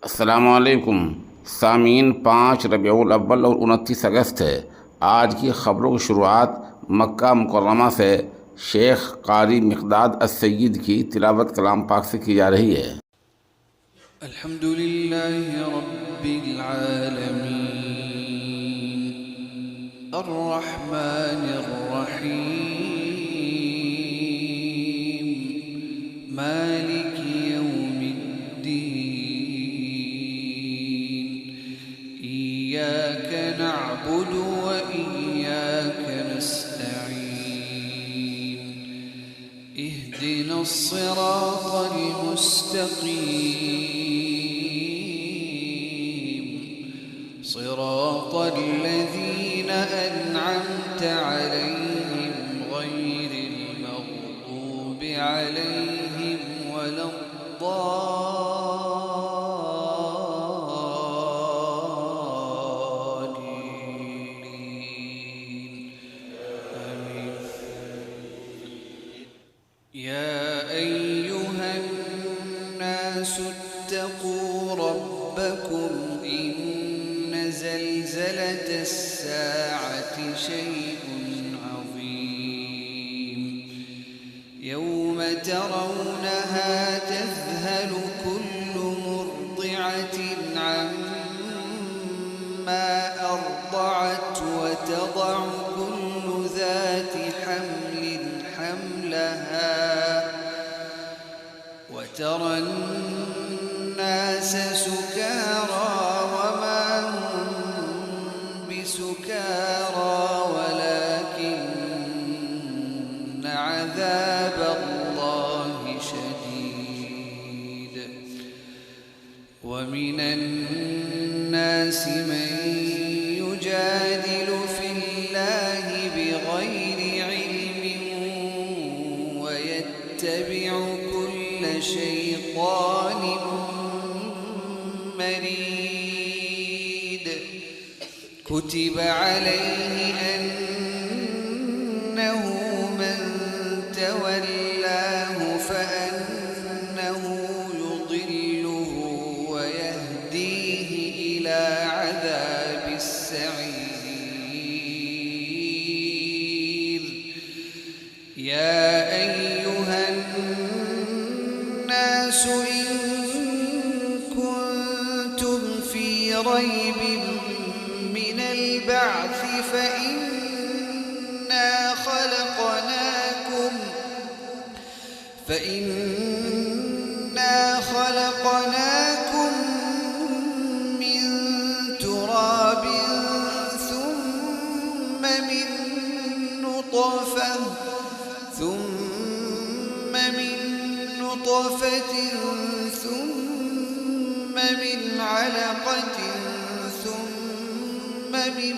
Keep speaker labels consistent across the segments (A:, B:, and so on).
A: अस्सलामुअलैकुम सामीन। 5 रबीउल अव्वल और 29 अगस्त है। आज की ख़बरों की शुरुआत मक्का मुकर्रमा से शेख कारी मिक़दाद अस-सय्यद की तिलावत कलाम पाक से की जा रही है।
B: अल्हम्दुलिल्लाहि रब्बिल आलमीन अर्रहमानिर रहीम मालिकि यौमिद्दीन इय्याका नअबुदु व इय्याका नस्तईन इहदिनस सिरातल मुस्तक़ीम صراط الذين أنعمت عليهم غير المغضوب عليهم ولا الضالين آمين. يا أيها الناس اتقوا ربكم زلزلة الساعة شيء عظيم يوم ترونها تذهل كل مرضعة عما أرضعت وتضع كل ذات حمل حملها وترى الناس سكارى سكارى ولكن عذاب الله شديد ومن الناس من يجادل في الله بغير علم ويتبع كل شيطان مريد كتب عليه أنه من تولاه فأنه يضله ويهديه إلى عذاب السعير يا أيها الناس إن كنتم في ريب من البعث فإنا خلقناكم من تراب ثم من نطفة ثم من علقة ثم من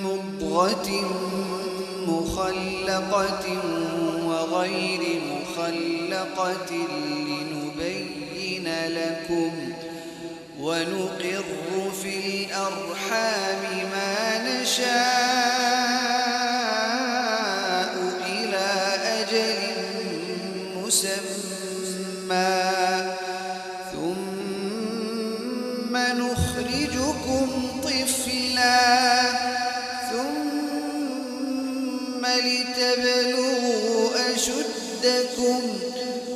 B: مضغة مخلقة وغير مخلقة لنبين لكم ونقر في الأرحام ما نشاء إلى أجل مسمى ثم نخرجكم طفلا ثم لتبلغوا أشدكم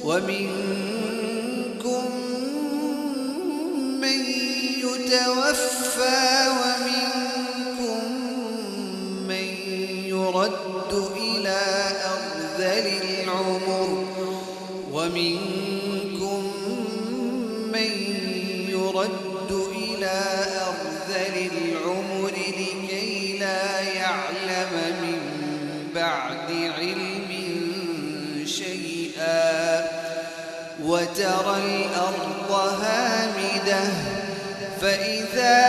B: ومنكم من يتوفى ومنكم من يرد إلى أرذل العمر ومنكم من يرد إلى أرذل العمر لكي لا يعلم من بعد علم شيئا وترى الأرض هامدة فإذا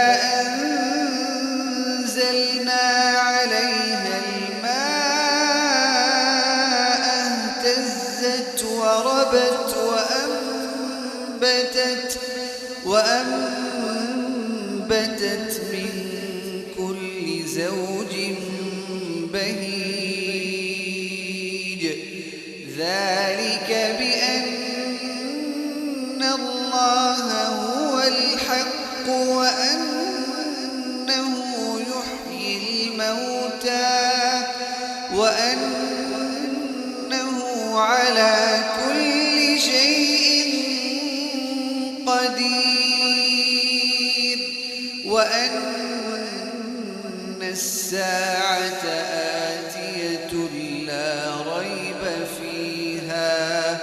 B: أنزلنا عليها الماء اهتزت وربت وأنبتت من كل زوج بهيج ذلك ذلك بأن الله هو الحق وأنه يحيي الموتى وأنه على كل شيء قدير وأن الساعة آتية لا ريب فيها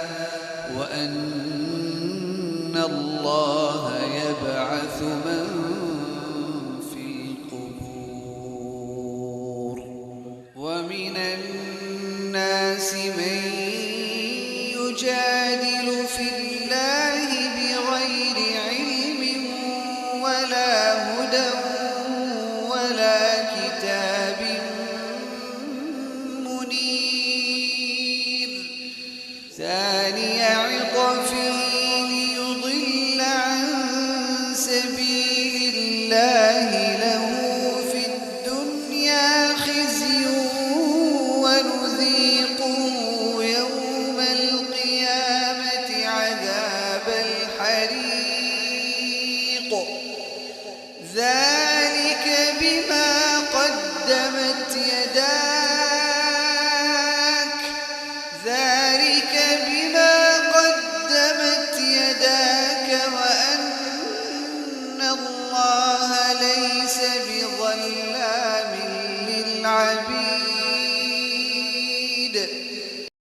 B: وأن الله يبعث من في القبور ومن الناس من يجادل في الله بغير علم ولا هدى ولا كتاب منير ثاني عطفه ليضل عن سبيل الله له في الدنيا خزي ونذيقه يوم القيامة عذاب الحريق